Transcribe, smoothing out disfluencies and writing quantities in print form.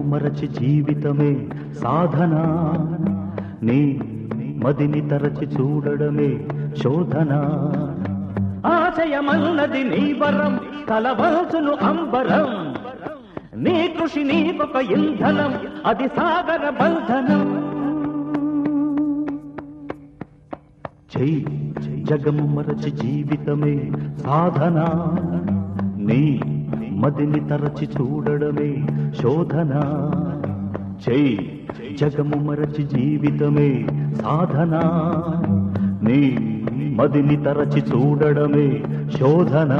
మరచి జీవితమే సాధన, నీ మదిని తరచి చూడడమే శోధన. ఆశయమన్నది నీ వరం, కలవల్చును అంబరం, నీ కృషి నీకొక ఇంధనం, అది సాగర బంధనం. చెయ్యి జగము మరచి జీవితమే సాధన, నీ మదిని తరచి చూడడమే శోధన. చెయ్యి జగము మరచి జీవితమే సాధన, నీ మదిని తరచి చూడడమే శోధన.